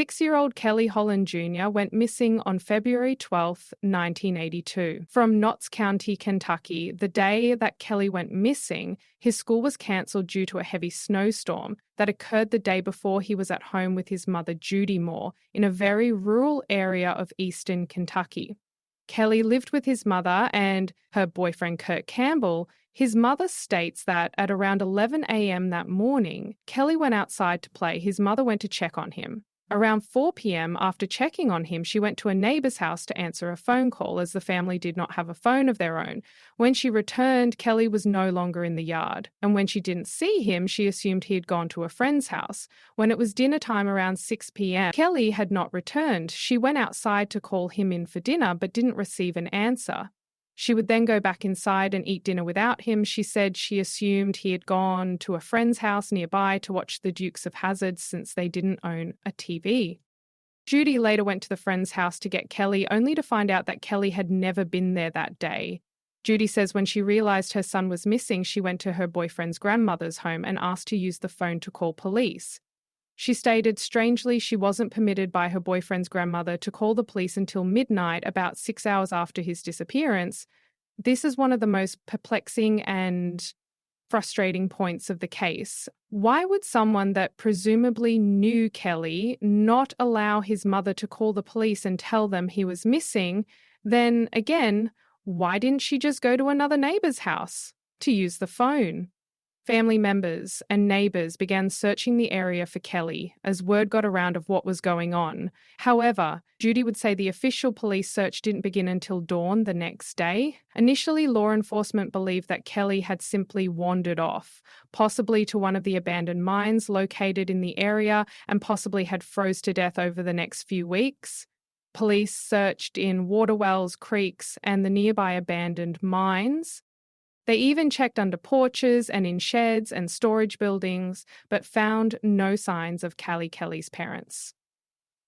6-year-old Kelly Holland Jr. went missing on February 12, 1982, from Knotts County, Kentucky. The day that Kelly went missing, his school was cancelled due to a heavy snowstorm that occurred the day before he was at home with his mother, Judy Moore, in a very rural area of eastern Kentucky. Kelly lived with his mother and her boyfriend, Kurt Campbell. His mother states that at around 11 a.m. that morning, Kelly went outside to play. His mother went to check on him. Around 4 p.m., after checking on him, she went to a neighbor's house to answer a phone call, as the family did not have a phone of their own. When she returned, Kelly was no longer in the yard, and when she didn't see him, she assumed he had gone to a friend's house. When it was dinner time around 6 p.m., Kelly had not returned. She went outside to call him in for dinner, but didn't receive an answer. She would then go back inside and eat dinner without him. She said she assumed he had gone to a friend's house nearby to watch the Dukes of Hazzard since they didn't own a TV. Judy later went to the friend's house to get Kelly, only to find out that Kelly had never been there that day. Judy says when she realized her son was missing, she went to her boyfriend's grandmother's home and asked to use the phone to call police. She stated, strangely, she wasn't permitted by her boyfriend's grandmother to call the police until midnight, about 6 hours after his disappearance. This is one of the most perplexing and frustrating points of the case. Why would someone that presumably knew Kelly not allow his mother to call the police and tell them he was missing? Then again, why didn't she just go to another neighbor's house to use the phone? Family members and neighbors began searching the area for Kelly as word got around of what was going on. However, Judy would say the official police search didn't begin until dawn the next day. Initially, law enforcement believed that Kelly had simply wandered off, possibly to one of the abandoned mines located in the area, and possibly had froze to death over the next few weeks. Police searched in water wells, creeks, and the nearby abandoned mines. They even checked under porches and in sheds and storage buildings, but found no signs of Callie Kelly's parents.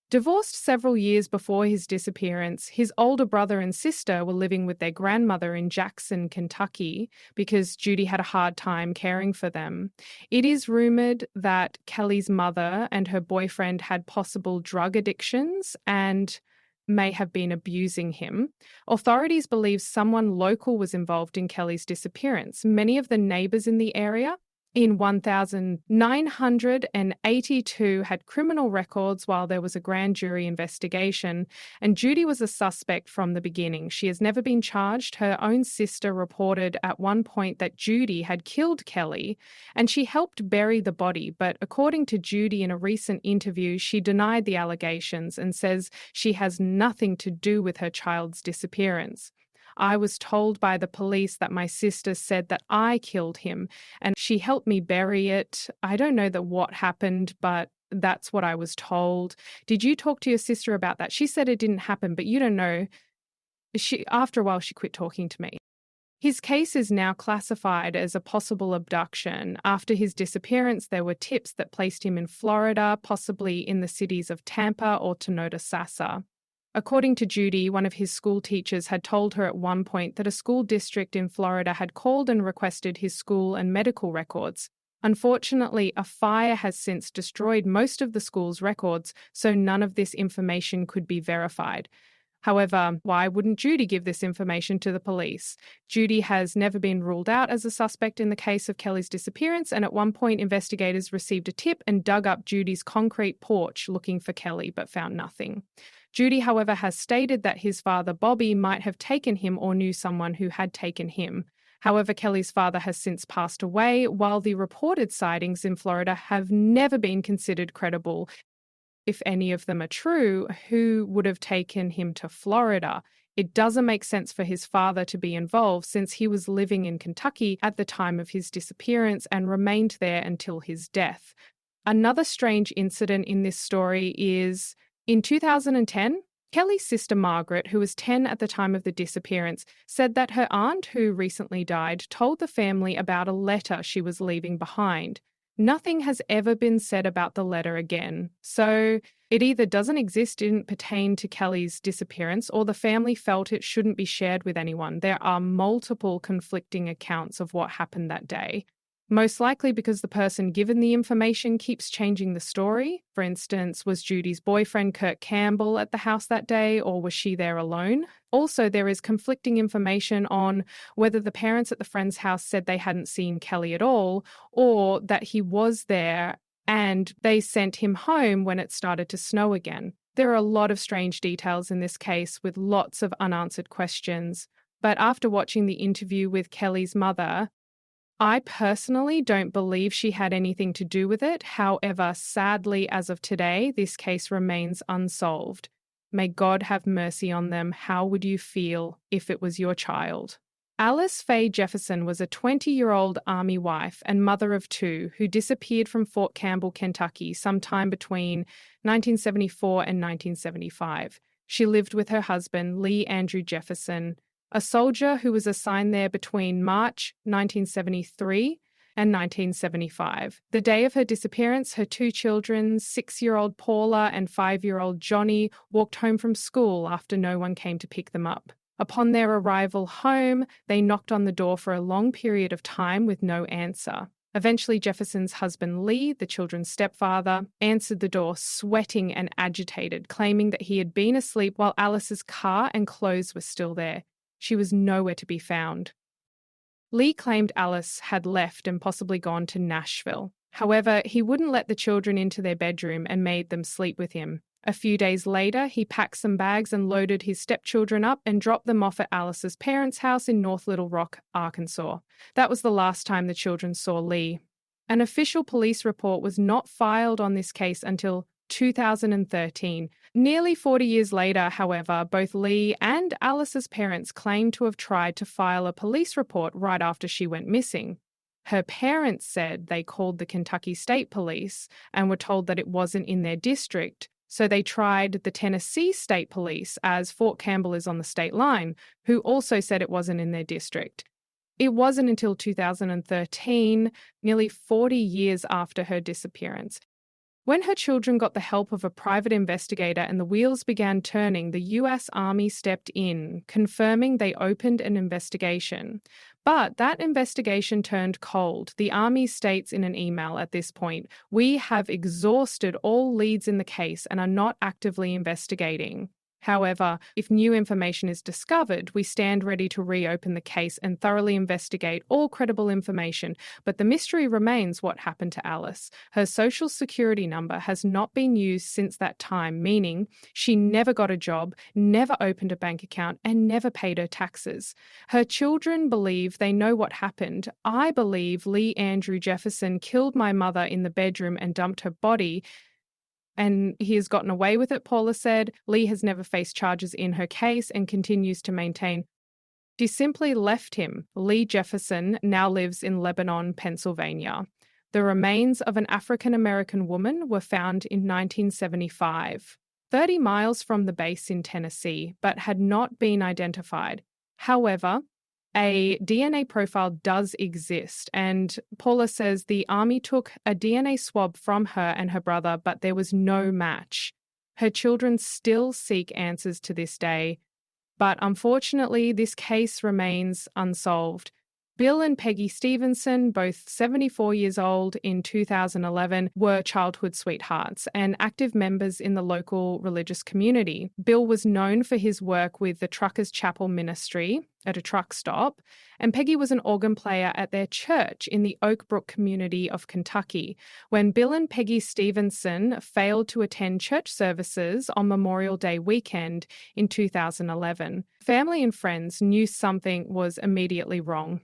Divorced several years before his disappearance, his older brother and sister were living with their grandmother in Jackson, Kentucky, because Judy had a hard time caring for them. It is rumored that Kelly's mother and her boyfriend had possible drug addictions and may have been abusing him. Authorities believe someone local was involved in Kelly's disappearance. Many of the neighbours in the area in 1,982 had criminal records while there was a grand jury investigation, and Judy was a suspect from the beginning. She has never been charged. Her own sister reported at one point that Judy had killed Kelly, and she helped bury the body, but according to Judy in a recent interview, she denied the allegations and says she has nothing to do with her child's disappearance. I was told by the police that my sister said that I killed him and she helped me bury it. I don't know what happened, but that's what I was told. Did you talk to your sister about that? She said it didn't happen, but you don't know. After a while, she quit talking to me. His case is now classified as a possible abduction. After his disappearance, there were tips that placed him in Florida, possibly in the cities of Tampa or Tonawanda. According to Judy, one of his school teachers had told her at one point that a school district in Florida had called and requested his school and medical records. Unfortunately, a fire has since destroyed most of the school's records, so none of this information could be verified. However, why wouldn't Judy give this information to the police? Judy has never been ruled out as a suspect in the case of Kelly's disappearance, and at one point investigators received a tip and dug up Judy's concrete porch looking for Kelly, but found nothing. Judy, however, has stated that his father, Bobby, might have taken him or knew someone who had taken him. However, Kelly's father has since passed away, while the reported sightings in Florida have never been considered credible. If any of them are true, who would have taken him to Florida? It doesn't make sense for his father to be involved since he was living in Kentucky at the time of his disappearance and remained there until his death. Another strange incident in this story is in 2010, Kelly's sister Margaret, who was 10 at the time of the disappearance, said that her aunt, who recently died, told the family about a letter she was leaving behind. Nothing has ever been said about the letter again. So it either doesn't exist, didn't pertain to Kelly's disappearance, or the family felt it shouldn't be shared with anyone. There are multiple conflicting accounts of what happened that day. Most likely because the person given the information keeps changing the story. For instance, was Judy's boyfriend Kurt Campbell at the house that day, or was she there alone? Also, there is conflicting information on whether the parents at the friend's house said they hadn't seen Kelly at all, or that he was there and they sent him home when it started to snow again. There are a lot of strange details in this case with lots of unanswered questions. But after watching the interview with Kelly's mother, I personally don't believe she had anything to do with it. However, sadly, as of today, this case remains unsolved. May God have mercy on them. How would you feel if it was your child? Alice Faye Jefferson was a 20-year-old Army wife and mother of two who disappeared from Fort Campbell, Kentucky, sometime between 1974 and 1975. She lived with her husband, Lee Andrew Jefferson, a soldier who was assigned there between March 1973 and 1975. The day of her disappearance, her two children, 6-year-old Paula and 5-year-old Johnny, walked home from school after no one came to pick them up. Upon their arrival home, they knocked on the door for a long period of time with no answer. Eventually, Jefferson's husband Lee, the children's stepfather, answered the door sweating and agitated, claiming that he had been asleep while Alice's car and clothes were still there. She was nowhere to be found. Lee claimed Alice had left and possibly gone to Nashville. However, he wouldn't let the children into their bedroom and made them sleep with him. A few days later, he packed some bags and loaded his stepchildren up and dropped them off at Alice's parents' house in North Little Rock, Arkansas. That was the last time the children saw Lee. An official police report was not filed on this case until 2013. Nearly 40 years later, however, both Lee and Alice's parents claimed to have tried to file a police report right after she went missing. Her parents said they called the Kentucky State Police and were told that it wasn't in their district, so they tried the Tennessee State Police, as Fort Campbell is on the state line, who also said it wasn't in their district. It wasn't until 2013, nearly 40 years after her disappearance. When her children got the help of a private investigator and the wheels began turning, the US Army stepped in, confirming they opened an investigation. But that investigation turned cold. The Army states in an email at this point, "We have exhausted all leads in the case and are not actively investigating. However, if new information is discovered, we stand ready to reopen the case and thoroughly investigate all credible information. But the mystery remains what happened to Alice. Her social security number has not been used since that time, meaning she never got a job, never opened a bank account, and never paid her taxes. Her children believe they know what happened. I believe Lee Andrew Jefferson killed my mother in the bedroom and dumped her body, and he has gotten away with it," Paula said. Lee has never faced charges in her case and continues to maintain she simply left him. Lee Jefferson now lives in Lebanon, Pennsylvania. The remains of an African-American woman were found in 1975, 30 miles from the base in Tennessee, but had not been identified. However, a DNA profile does exist, and Paula says the Army took a DNA swab from her and her brother, but there was no match. Her children still seek answers to this day, but unfortunately, this case remains unsolved. Bill and Peggy Stevenson, both 74 years old in 2011, were childhood sweethearts and active members in the local religious community. Bill was known for his work with the Truckers Chapel Ministry at a truck stop, and Peggy was an organ player at their church in the Oak Brook community of Kentucky. When Bill and Peggy Stevenson failed to attend church services on Memorial Day weekend in 2011, family and friends knew something was immediately wrong.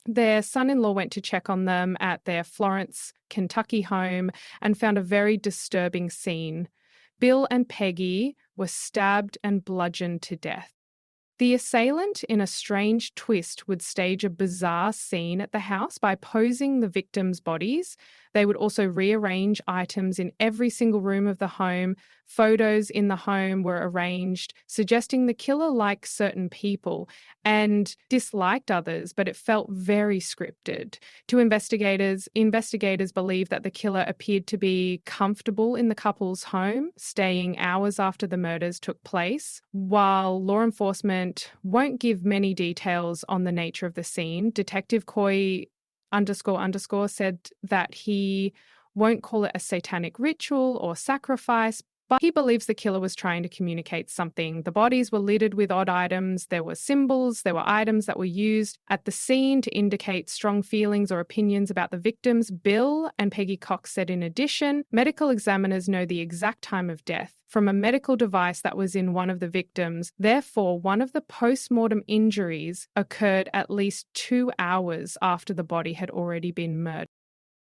Their son-in-law went to check on them at their Florence, Kentucky home and found a very disturbing scene. Bill and Peggy were stabbed and bludgeoned to death. The assailant, in a strange twist, would stage a bizarre scene at the house by posing the victims' bodies. They would also rearrange items in every single room of the home. Photos in the home were arranged, suggesting the killer liked certain people and disliked others, but it felt very scripted. To investigators believe that the killer appeared to be comfortable in the couple's home, staying hours after the murders took place. While law enforcement won't give many details on the nature of the scene, Detective Coy _ said that he won't call it a satanic ritual or sacrifice, but he believes the killer was trying to communicate something. The bodies were littered with odd items. There were symbols. There were items that were used at the scene to indicate strong feelings or opinions about the victims. Bill and Peggy Cox said in addition, medical examiners know the exact time of death from a medical device that was in one of the victims. Therefore, one of the post-mortem injuries occurred at least 2 hours after the body had already been murdered.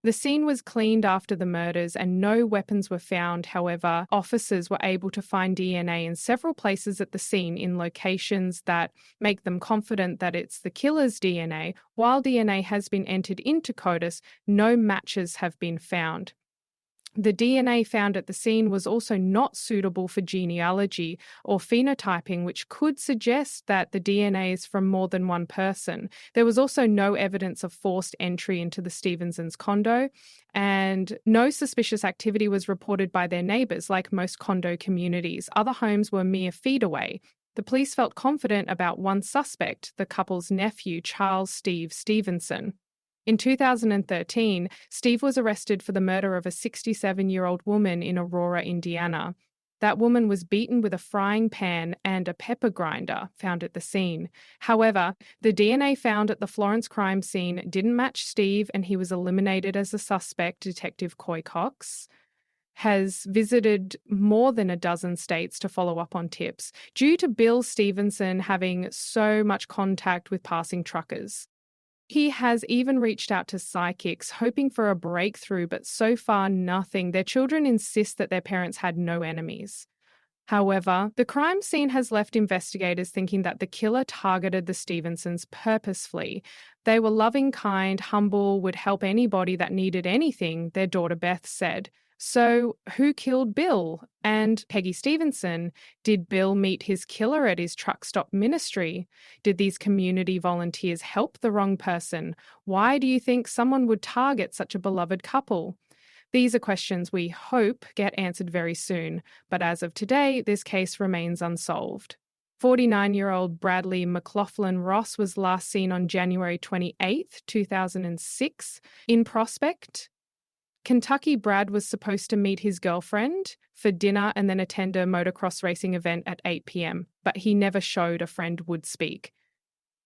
The scene was cleaned after the murders and no weapons were found. However, officers were able to find DNA in several places at the scene in locations that make them confident that it's the killer's DNA. While DNA has been entered into CODIS, no matches have been found. The DNA found at the scene was also not suitable for genealogy or phenotyping, which could suggest that the DNA is from more than one person. There was also no evidence of forced entry into the Stevensons' condo, and no suspicious activity was reported by their neighbours, like most condo communities. Other homes were mere feet away. The police felt confident about one suspect, the couple's nephew, Charles Steve Stevenson. In 2013, Steve was arrested for the murder of a 67-year-old woman in Aurora, Indiana. That woman was beaten with a frying pan and a pepper grinder found at the scene. However, the DNA found at the Florence crime scene didn't match Steve, and he was eliminated as a suspect. Detective Coy Cox has visited more than a dozen states to follow up on tips, due to Bill Stevenson having so much contact with passing truckers. He has even reached out to psychics, hoping for a breakthrough, but so far nothing. Their children insist that their parents had no enemies. However, the crime scene has left investigators thinking that the killer targeted the Stevensons purposefully. They were loving, kind, humble, would help anybody that needed anything, their daughter Beth said. So, who killed Bill and Peggy Stevenson? Did Bill meet his killer at his truck stop ministry? Did these community volunteers help the wrong person? Why do you think someone would target such a beloved couple? These are questions we hope get answered very soon, but as of today, this case remains unsolved. 49-year-old Bradley McLaughlin Ross was last seen on January 28, 2006, in Prospect, Kentucky. Brad was supposed to meet his girlfriend for dinner and then attend a motocross racing event at 8 p.m., but he never showed a friend would speak.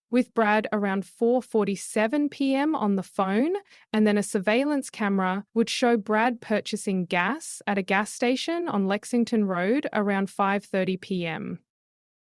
With Brad around 4:47 p.m. on the phone, and then a surveillance camera would show Brad purchasing gas at a gas station on Lexington Road around 5:30 p.m.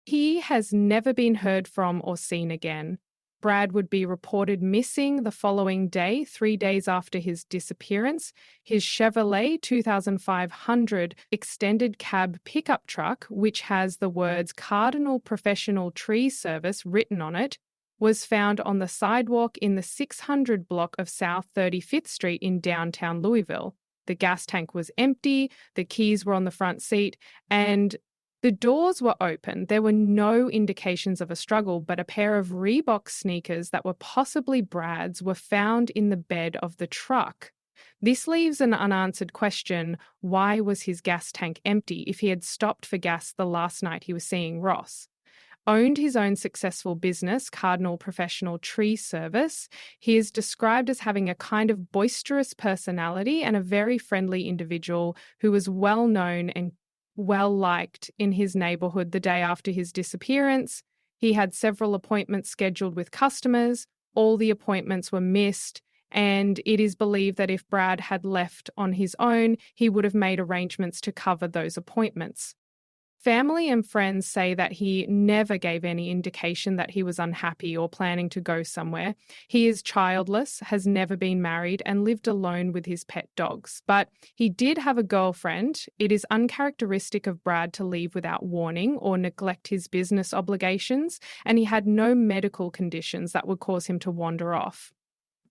He has never been heard from or seen again. Brad would be reported missing the following day, 3 days after his disappearance. His Chevrolet 2500 extended cab pickup truck, which has the words Cardinal Professional Tree Service written on it, was found on the sidewalk in the 600 block of South 35th Street in downtown Louisville. The gas tank was empty, the keys were on the front seat, and the doors were open. There were no indications of a struggle, but a pair of Reebok sneakers that were possibly Brad's were found in the bed of the truck. This leaves an unanswered question: why was his gas tank empty if he had stopped for gas the last night he was seeing Ross? Owned his own successful business, Cardinal Professional Tree Service. He is described as having a kind of boisterous personality and a very friendly individual who was well known and well-liked in his neighborhood. The day after his disappearance, he had several appointments scheduled with customers. All the appointments were missed, and it is believed that if Brad had left on his own, he would have made arrangements to cover those appointments. Family and friends say that he never gave any indication that he was unhappy or planning to go somewhere. He is childless, has never been married, and lived alone with his pet dogs. But he did have a girlfriend. It is uncharacteristic of Brad to leave without warning or neglect his business obligations, and he had no medical conditions that would cause him to wander off.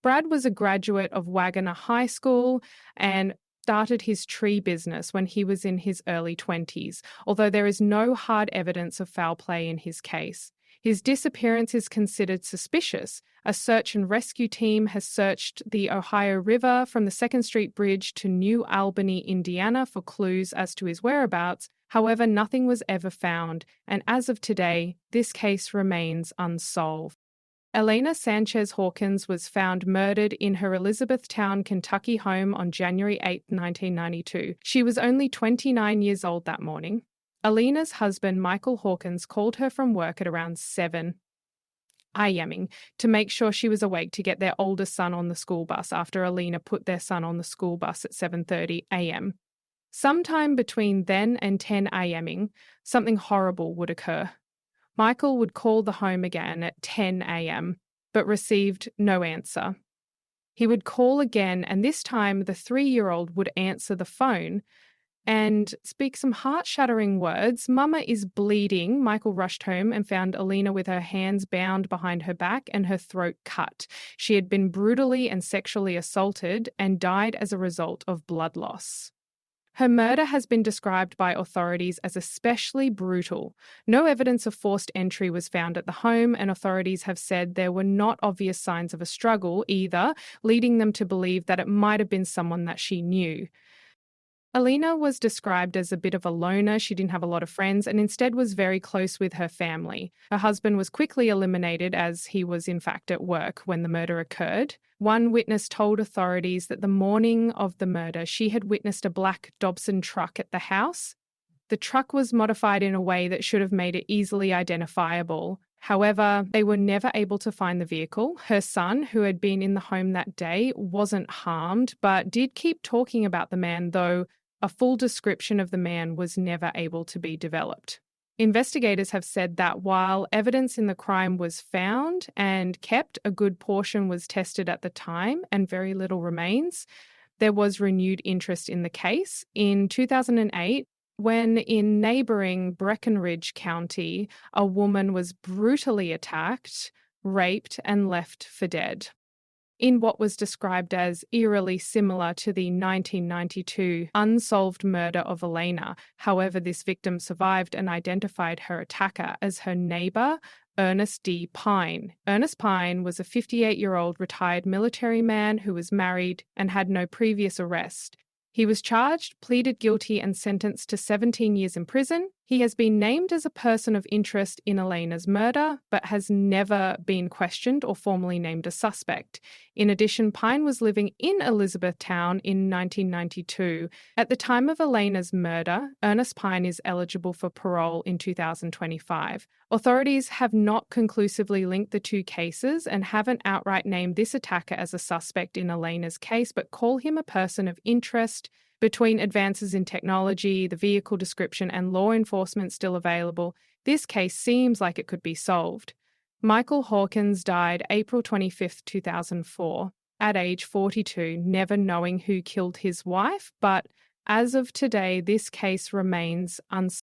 Brad was a graduate of Wagner High School and started his tree business when he was in his early 20s, although there is no hard evidence of foul play in his case. His disappearance is considered suspicious. A search and rescue team has searched the Ohio River from the 2nd Street Bridge to New Albany, Indiana, for clues as to his whereabouts. However, nothing was ever found, and as of today, this case remains unsolved. Elena Sanchez Hawkins was found murdered in her Elizabethtown, Kentucky home on January 8, 1992. She was only 29 years old that morning. Elena's husband, Michael Hawkins, called her from work at around 7 a.m. to make sure she was awake to get their oldest son on the school bus after Elena put their son on the school bus at 7:30 a.m. Sometime between then and 10 a.m., something horrible would occur. Michael would call the home again at 10 a.m., but received no answer. He would call again, and this time the 3-year-old would answer the phone and speak some heart-shattering words. "Mama is bleeding." Michael rushed home and found Elena with her hands bound behind her back and her throat cut. She had been brutally and sexually assaulted and died as a result of blood loss. Her murder has been described by authorities as especially brutal. No evidence of forced entry was found at the home, and authorities have said there were not obvious signs of a struggle either, leading them to believe that it might have been someone that she knew. Elena was described as a bit of a loner. She didn't have a lot of friends and instead was very close with her family. Her husband was quickly eliminated as he was in fact at work when the murder occurred. One witness told authorities that the morning of the murder, she had witnessed a black Dobson truck at the house. The truck was modified in a way that should have made it easily identifiable. However, they were never able to find the vehicle. Her son, who had been in the home that day, wasn't harmed, but did keep talking about the man, though a full description of the man was never able to be developed. Investigators have said that while evidence in the crime was found and kept, a good portion was tested at the time and very little remains, there was renewed interest in the case. In 2008, when in neighbouring Breckinridge County, a woman was brutally attacked, raped, and left for dead. In what was described as eerily similar to the 1992 unsolved murder of Elena. However, this victim survived and identified her attacker as her neighbour, Ernest D. Pine. Ernest Pine was a 58-year-old retired military man who was married and had no previous arrest. He was charged, pleaded guilty, and sentenced to 17 years in prison. He has been named as a person of interest in Elena's murder, but has never been questioned or formally named a suspect. In addition, Pine was living in Elizabethtown in 1992. At the time of Elena's murder, Ernest Pine is eligible for parole in 2025. Authorities have not conclusively linked the two cases and haven't outright named this attacker as a suspect in Elena's case, but call him a person of interest. Between advances in technology, the vehicle description, and law enforcement still available, this case seems like it could be solved. Michael Hawkins died April 25, 2004, at age 42, never knowing who killed his wife, but as of today, this case remains unsolved.